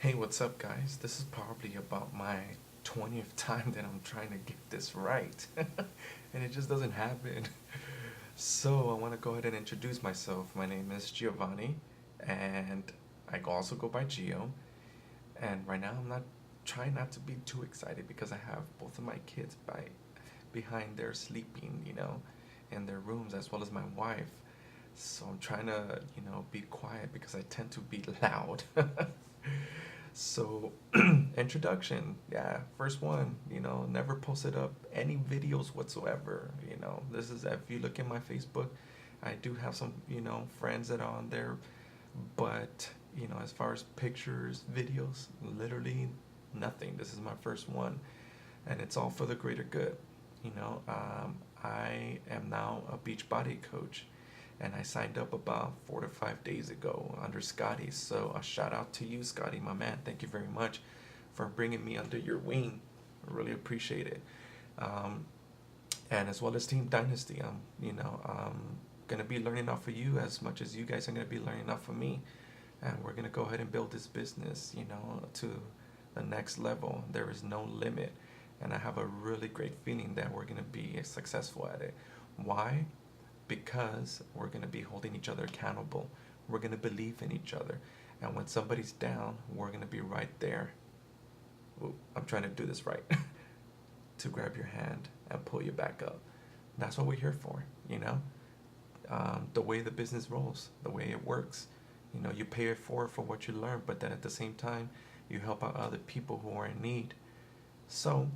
Hey, what's up, guys? This is probably about my 20th time that I'm trying to get this right, and it just doesn't happen. So, I want to go ahead and introduce myself. My name is Giovanni, and I also go by Gio. And right now, I'm not trying not to be too excited because I have both of my kids behind there sleeping, in their rooms, as well as my wife. So I'm trying to, be quiet because I tend to be loud. So, introduction. Yeah, first one, never posted up any videos whatsoever. This is, if you look in my Facebook, I do have some, friends that are on there, but, as far as pictures, videos, literally nothing. This is my first one, and it's all for the greater good. I am now a beach body coach, and I signed up about 4 to 5 days ago under Scotty. So a shout out to you, Scotty, my man. Thank you very much for bringing me under your wing. I really appreciate it. Um, and as well as Team Dynasty, I'm gonna be learning off of you as much as you guys are gonna be learning off of me, and we're gonna go ahead and build this business, to the next level. There is no limit, and I have a really great feeling that we're gonna be successful at it. Why? Because we're going to be holding each other accountable. We're going to believe in each other. And when somebody's down, we're going to be right there. Ooh, I'm trying to do this right. To grab your hand and pull you back up. That's what we're here for. The way the business rolls, the way it works. You pay it for what you learn, but then at the same time, you help out other people who are in need. So,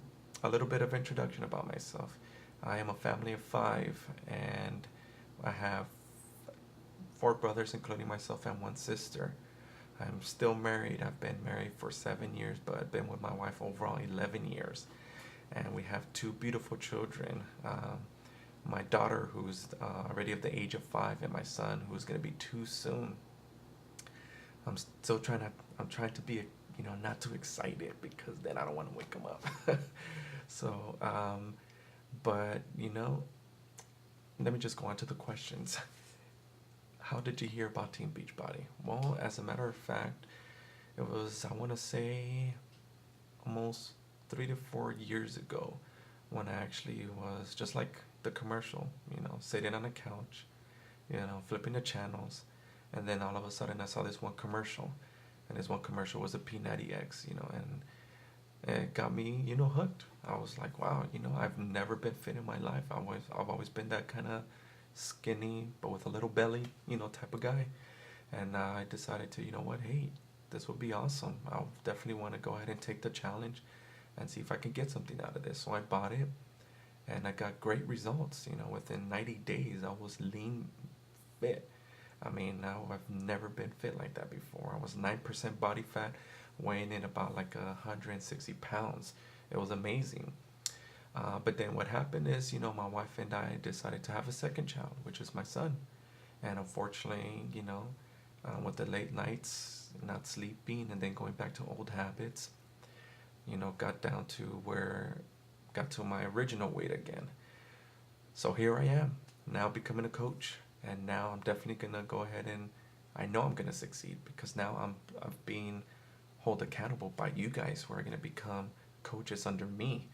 a little bit of introduction about myself. I am a family of five, and I have four brothers, including myself, and one sister. I'm still married. I've been married for 7 years, but I've been with my wife overall 11 years. And we have two beautiful children. My daughter, who's already of the age of 5, and my son, who's going to be 2 soon. I'm trying to be, not too excited because then I don't want to wake them up. So, but, let me just go on to the questions. How did you hear about Team Beachbody? Well, as a matter of fact, it was, I want to say, almost 3 to 4 years ago when I actually was just like the commercial, sitting on the couch, flipping the channels. And then all of a sudden I saw this one commercial. And this one commercial was a P90X, and it got me, hooked. I was like, wow, I've never been fit in my life. I've always been that kind of skinny, but with a little belly, type of guy. And I decided to, what, hey, this would be awesome. I'll definitely want to go ahead and take the challenge and see if I can get something out of this. So I bought it, and I got great results. Within 90 days, I was lean fit. I mean, now I've never been fit like that before. I was 9% body fat, weighing in about like 160 pounds. It was amazing. But then what happened is, my wife and I decided to have a second child, which is my son. And unfortunately, with the late nights, not sleeping, and then going back to old habits, got down to got to my original weight again. So here I am, now becoming a coach. And now I'm definitely going to go ahead and I know I'm going to succeed because now I'm being held accountable by you guys who are going to become coaches under me.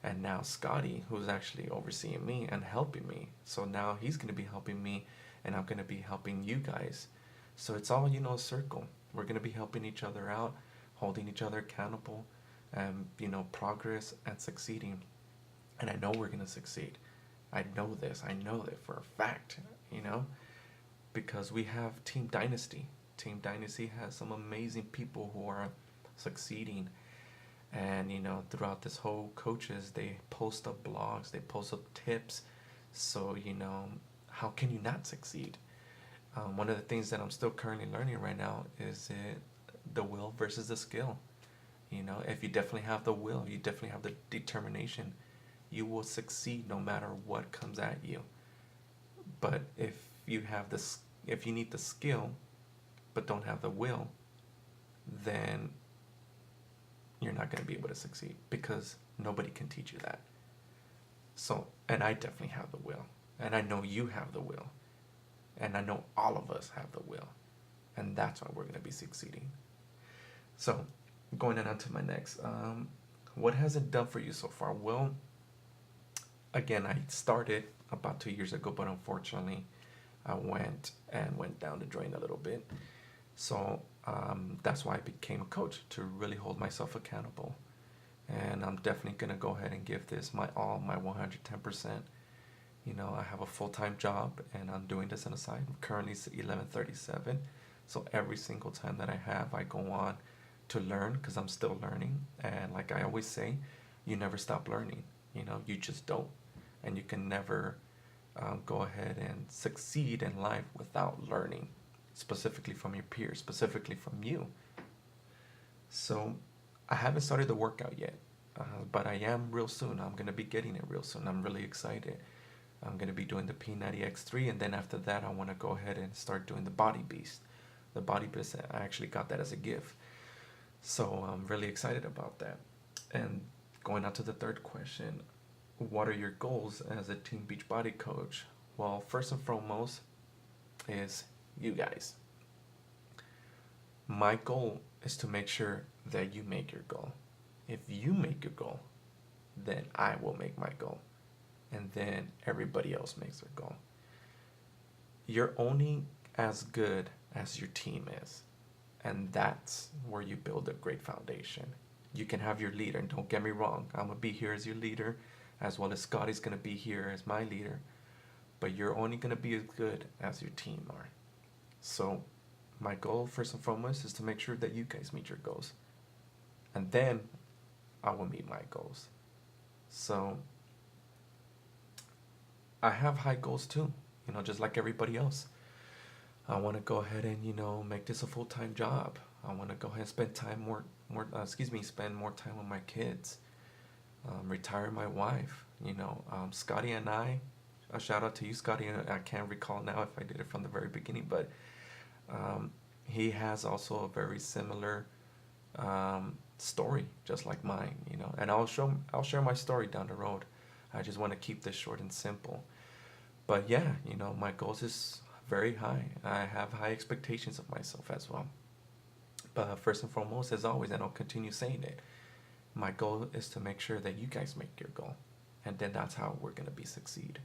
And now Scotty, who's actually overseeing me and helping me. So now he's going to be helping me, and I'm going to be helping you guys. So it's all, a circle. We're going to be helping each other out, holding each other accountable, and, progress and succeeding. And I know we're going to succeed. I know this. I know that for a fact, because we have Team Dynasty. Team Dynasty has some amazing people who are succeeding. And, throughout this whole coaches, they post up blogs, they post up tips. So, how can you not succeed? One of the things that I'm still currently learning right now is the will versus the skill. If you definitely have the will, you definitely have the determination, you will succeed no matter what comes at you. But if you need the skill but don't have the will, then you're not going to be able to succeed because nobody can teach you that. So, and I definitely have the will, and I know you have the will, and I know all of us have the will, and that's why we're going to be succeeding. So, going on to my next. What has it done for you so far? Well, again, I started about 2 years ago, but unfortunately, I went down the drain a little bit. So that's why I became a coach, to really hold myself accountable. And I'm definitely gonna go ahead and give this my all, my 110%. You know, I have a full-time job, and I'm doing this on the side. Currently, it's 11:37. So every single time that I have, I go on to learn, because I'm still learning. And like I always say, you never stop learning. You know, you just don't. And you can never go ahead and succeed in life without learning, specifically from your peers, specifically from you. So I haven't started the workout yet, but I am real soon. I'm going to be getting it real soon. I'm really excited. I'm going to be doing the P90X3, and then after that, I want to go ahead and start doing the Body Beast. The Body Beast, I actually got that as a gift. So I'm really excited about that. And going on to the third question, what are your goals as a Team Beachbody coach? Well, first and foremost is you guys. My goal is to make sure that you make your goal. If you make your goal, then I will make my goal. And then everybody else makes their goal. You're only as good as your team is. And that's where you build a great foundation. You can have your leader, and don't get me wrong, I'm going to be here as your leader, as well as Scotty's going to be here as my leader. But you're only going to be as good as your team are. So my goal, first and foremost, is to make sure that you guys meet your goals. And then I will meet my goals. So I have high goals too, you know, just like everybody else. I want to go ahead and, you know, make this a full-time job. I want to go ahead and spend spend more time with my kids. Retire my wife. You know, Scotty and I, a shout out to you, Scotty. I can't recall now if I did it from the very beginning, but he has also a very similar story, just like mine. You know, and I'll share my story down the road. I just want to keep this short and simple. But yeah, you know, my goals is very high. I have high expectations of myself as well. But first and foremost, as always, and I'll continue saying it, my goal is to make sure that you guys make your goal. And then that's how we're going to be succeed.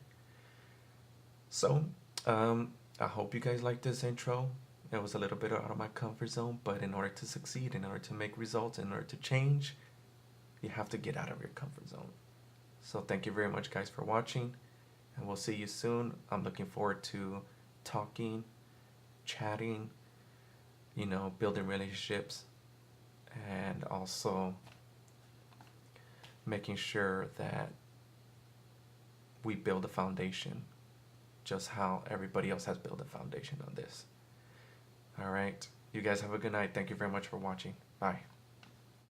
So, I hope you guys like this intro. It was a little bit out of my comfort zone, but in order to succeed, in order to make results, in order to change, you have to get out of your comfort zone. So thank you very much, guys, for watching, and we'll see you soon. I'm looking forward to talking, chatting, you know, building relationships, and also making sure that we build a foundation just how everybody else has built a foundation on this. All right. You guys have a good night. Thank you very much for watching. Bye.